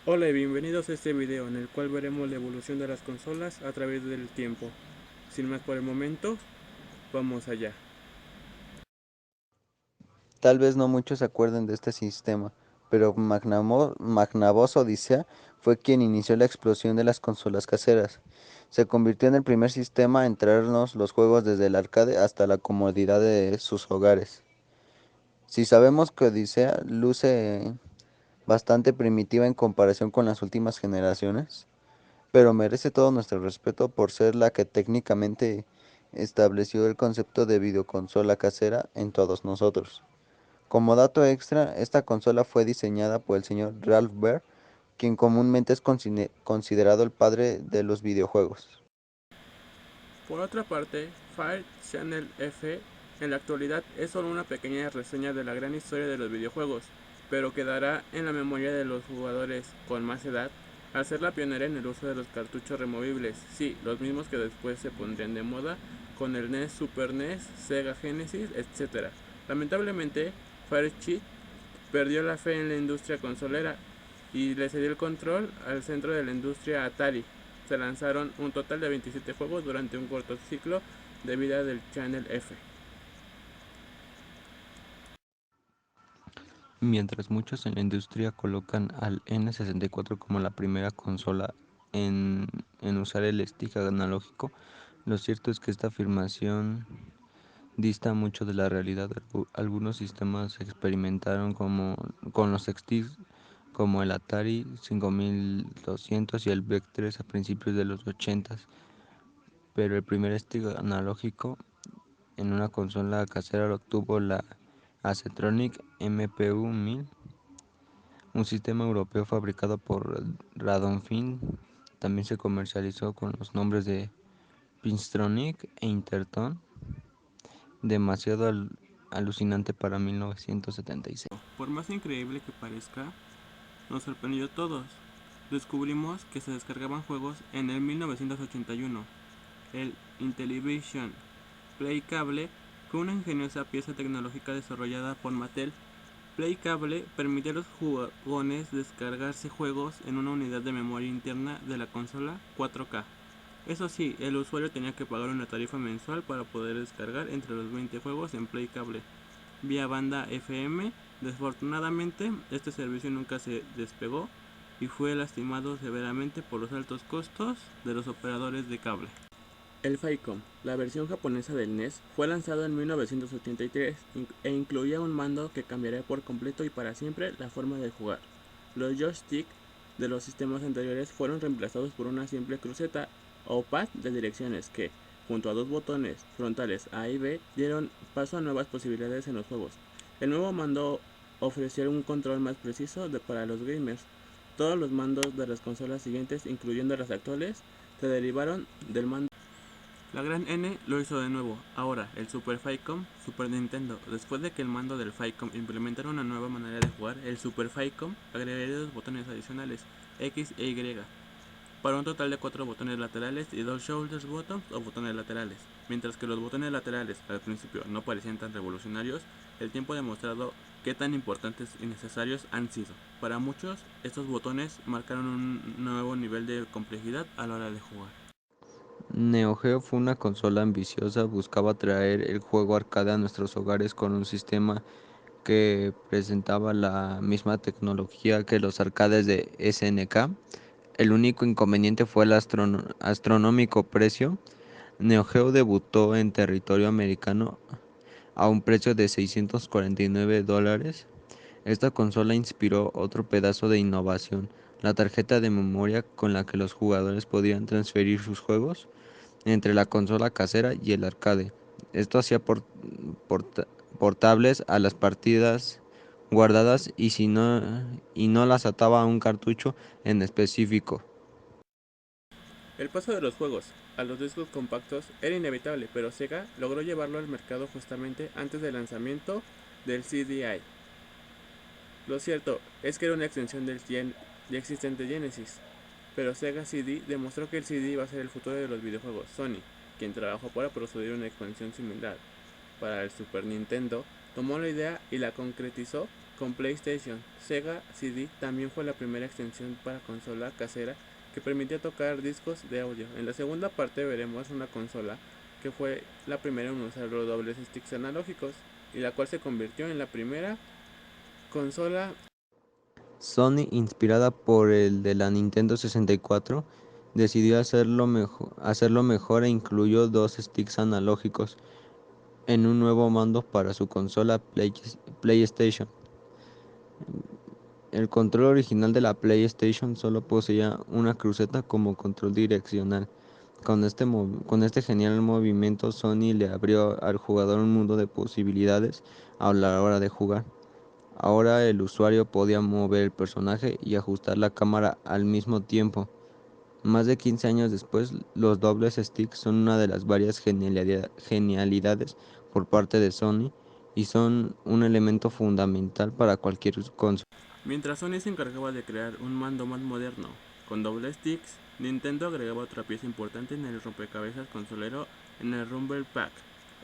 Hola y bienvenidos a este video en el cual veremos la evolución de las consolas a través del tiempo. Sin más por el momento, vamos allá. Tal vez no muchos se acuerden de este sistema, pero Magnavox Odyssey fue quien inició la explosión de las consolas caseras. Se convirtió en el primer sistema en traernos los juegos desde el arcade hasta la comodidad de sus hogares. Si sabemos que Odyssey luce bastante primitiva en comparación con las últimas generaciones, pero merece todo nuestro respeto por ser la que técnicamente estableció el concepto de videoconsola casera en todos nosotros. Como dato extra, esta consola fue diseñada por el señor Ralph Baer, quien comúnmente es considerado el padre de los videojuegos. Por otra parte, Fire Channel F en la actualidad es solo una pequeña reseña de la gran historia de los videojuegos, pero quedará en la memoria de los jugadores con más edad al ser la pionera en el uso de los cartuchos removibles, sí, los mismos que después se pondrían de moda con el NES, Super NES, Sega Genesis, etc. Lamentablemente, Firecheat perdió la fe en la industria consolera y le cedió el control al centro de la industria Atari. Se lanzaron un total de 27 juegos durante un corto ciclo de vida del Channel F. Mientras muchos en la industria colocan al N64 como la primera consola en usar el stick analógico, lo cierto es que esta afirmación dista mucho de la realidad. Algunos sistemas experimentaron con los sticks como el Atari 5200 y el VEC 3 a principios de los 80, pero el primer stick analógico en una consola casera lo obtuvo la Acetronic MPU 1000, un sistema europeo fabricado por Radonfin. También se comercializó con los nombres de Pinstronic e Interton, demasiado alucinante para 1976. Por más increíble que parezca, nos sorprendió a todos. Descubrimos que se descargaban juegos en el 1981. El Intellivision Play Cable fue una ingeniosa pieza tecnológica desarrollada por Mattel. Play Cable permite a los jugones descargarse juegos en una unidad de memoria interna de la consola 4K. Eso sí, el usuario tenía que pagar una tarifa mensual para poder descargar entre los 20 juegos en Play Cable vía banda FM. Desafortunadamente, este servicio nunca se despegó y fue lastimado severamente por los altos costos de los operadores de cable. El Famicom, la versión japonesa del NES, fue lanzado en 1983 e incluía un mando que cambiaría por completo y para siempre la forma de jugar. Los joysticks de los sistemas anteriores fueron reemplazados por una simple cruceta o pad de direcciones que, junto a dos botones frontales A y B, dieron paso a nuevas posibilidades en los juegos. El nuevo mando ofreció un control más preciso para los gamers. Todos los mandos de las consolas siguientes, incluyendo las actuales, se derivaron del mando. La gran N lo hizo de nuevo, ahora el Super Famicom Super Nintendo. Después de que el mando del Famicom implementara una nueva manera de jugar, el Super Famicom agregaría dos botones adicionales, X e Y, para un total de 4 botones laterales y 2 shoulder buttons o botones laterales. Mientras que los botones laterales al principio no parecían tan revolucionarios, el tiempo ha demostrado qué tan importantes y necesarios han sido. Para muchos, estos botones marcaron un nuevo nivel de complejidad a la hora de jugar. Neo Geo fue una consola ambiciosa, buscaba traer el juego arcade a nuestros hogares con un sistema que presentaba la misma tecnología que los arcades de SNK. El único inconveniente fue el astronómico precio. Neo Geo debutó en territorio americano a un precio de $649. Esta consola inspiró otro pedazo de innovación, la tarjeta de memoria con la que los jugadores podían transferir sus juegos entre la consola casera y el arcade. Esto hacía porta- portables a las partidas guardadas y no las ataba a un cartucho en específico. El paso de los juegos a los discos compactos era inevitable, pero Sega logró llevarlo al mercado justamente antes del lanzamiento del CDI. Lo cierto es que era una extensión del ya existente Genesis, pero Sega CD demostró que el CD iba a ser el futuro de los videojuegos. Sony, quien trabajó para producir una expansión similar para el Super Nintendo, tomó la idea y la concretizó con PlayStation. Sega CD también fue la primera extensión para consola casera que permitía tocar discos de audio. En la segunda parte veremos una consola que fue la primera en usar los dobles sticks analógicos y la cual se convirtió en la primera consola. Sony, inspirada por el de la Nintendo 64, decidió hacerlo mejor e incluyó dos sticks analógicos en un nuevo mando para su consola PlayStation. El control original de la PlayStation solo poseía una cruceta como control direccional. Con este genial movimiento, Sony le abrió al jugador un mundo de posibilidades a la hora de jugar. Ahora el usuario podía mover el personaje y ajustar la cámara al mismo tiempo. Más de 15 años después, los dobles sticks son una de las varias genialidades por parte de Sony y son un elemento fundamental para cualquier consola. Mientras Sony se encargaba de crear un mando más moderno, con doble sticks, Nintendo agregaba otra pieza importante en el rompecabezas consolero en el Rumble Pack.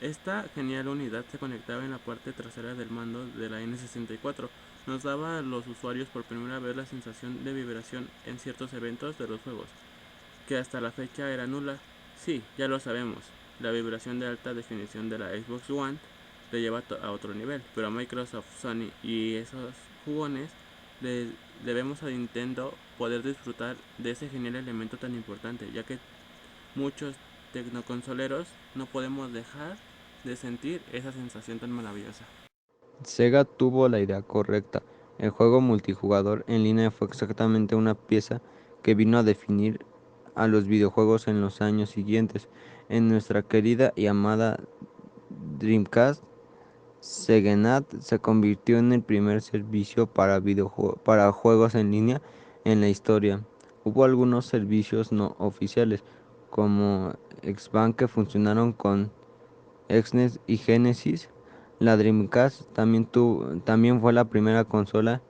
Esta genial unidad se conectaba en la parte trasera del mando de la N64. Nos daba a los usuarios por primera vez la sensación de vibración en ciertos eventos de los juegos, que hasta la fecha era nula. Sí, ya lo sabemos, la vibración de alta definición de la Xbox One le lleva a otro nivel, pero a Microsoft, Sony y esos jugones le debemos a Nintendo poder disfrutar de ese genial elemento tan importante, ya que muchos tecnoconsoleros no podemos dejar de sentir esa sensación tan maravillosa. Sega tuvo la idea correcta. El juego multijugador en línea fue exactamente una pieza que vino a definir a los videojuegos en los años siguientes. En nuestra querida y amada Dreamcast, Seganet se convirtió en el primer servicio para juegos en línea en la historia. Hubo algunos servicios no oficiales, como Xbank, que funcionaron con Xnes y Genesis. La Dreamcast también fue la primera consola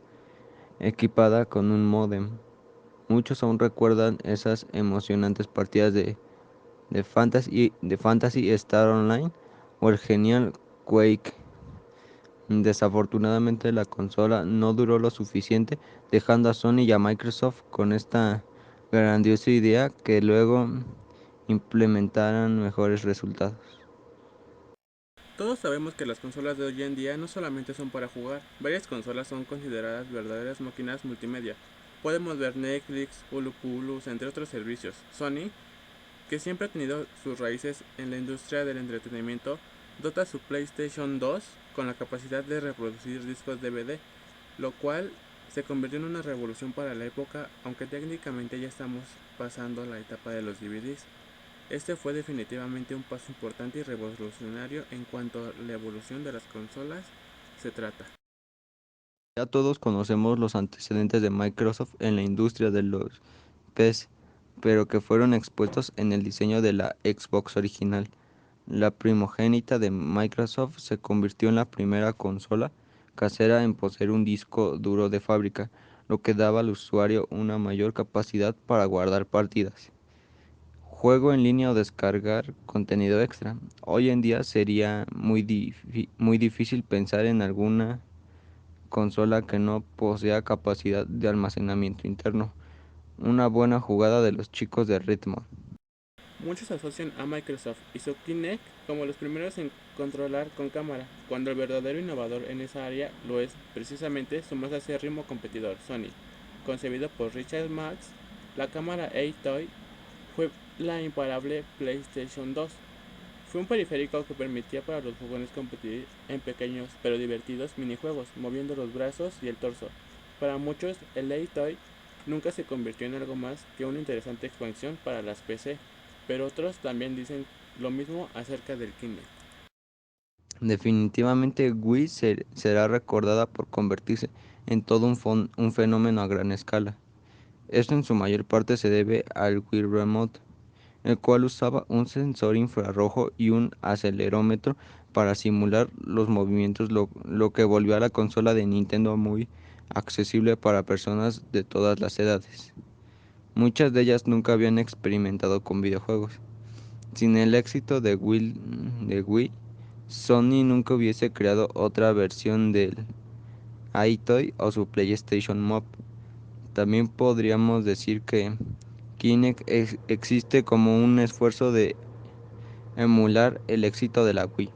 equipada con un módem. Muchos aún recuerdan esas emocionantes partidas de Fantasy Star Online o el genial Quake. Desafortunadamente la consola no duró lo suficiente, dejando a Sony y a Microsoft con esta grandiosa idea que luego implementaran mejores resultados. Todos sabemos que las consolas de hoy en día no solamente son para jugar, varias consolas son consideradas verdaderas máquinas multimedia. Podemos ver Netflix, Hulu, entre otros servicios. Sony, que siempre ha tenido sus raíces en la industria del entretenimiento, dota su PlayStation 2 con la capacidad de reproducir discos DVD, lo cual se convirtió en una revolución para la época, aunque técnicamente ya estamos pasando la etapa de los DVDs. Este fue definitivamente un paso importante y revolucionario en cuanto a la evolución de las consolas se trata. Ya todos conocemos los antecedentes de Microsoft en la industria de los PC, pero que fueron expuestos en el diseño de la Xbox original. La primogénita de Microsoft se convirtió en la primera consola casera en poseer un disco duro de fábrica, lo que daba al usuario una mayor capacidad para guardar partidas, juego en línea o descargar contenido extra. Hoy en día sería muy difícil pensar en alguna consola que no posea capacidad de almacenamiento interno. Una buena jugada de los chicos de Redmond. Muchos asocian a Microsoft y su Kinect como los primeros en controlar con cámara, cuando el verdadero innovador en esa área lo es precisamente su más acérrimo competidor, Sony. Concebido por Richard Marx, la cámara A-Toy fue la imparable PlayStation 2. Fue un periférico que permitía para los jugones competir en pequeños pero divertidos minijuegos, moviendo los brazos y el torso. Para muchos, el A-Toy nunca se convirtió en algo más que una interesante expansión para las PC, pero otros también dicen lo mismo acerca del Kinect. Definitivamente Wii será recordada por convertirse en todo un fenómeno a gran escala. Esto en su mayor parte se debe al Wii Remote, el cual usaba un sensor infrarrojo y un acelerómetro para simular los movimientos, lo que volvió a la consola de Nintendo muy accesible para personas de todas las edades. Muchas de ellas nunca habían experimentado con videojuegos. Sin el éxito de Wii, Sony nunca hubiese creado otra versión del iToy o su PlayStation Move. También podríamos decir que Kinect existe como un esfuerzo de emular el éxito de la Wii.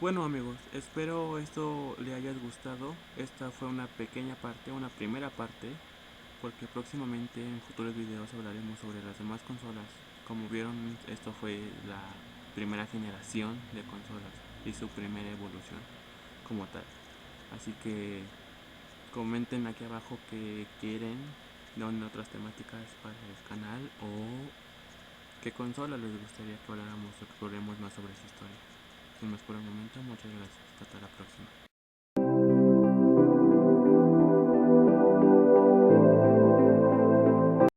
Bueno amigos, espero esto le haya gustado. Esta fue una pequeña parte, una primera parte, porque próximamente en futuros videos hablaremos sobre las demás consolas. Como vieron, esto fue la primera generación de consolas y su primera evolución como tal. Así que comenten aquí abajo qué quieren, de otras temáticas para el canal o qué consola les gustaría que habláramos o exploremos más sobre su historia. Sin más por el momento, muchas gracias. Hasta la próxima.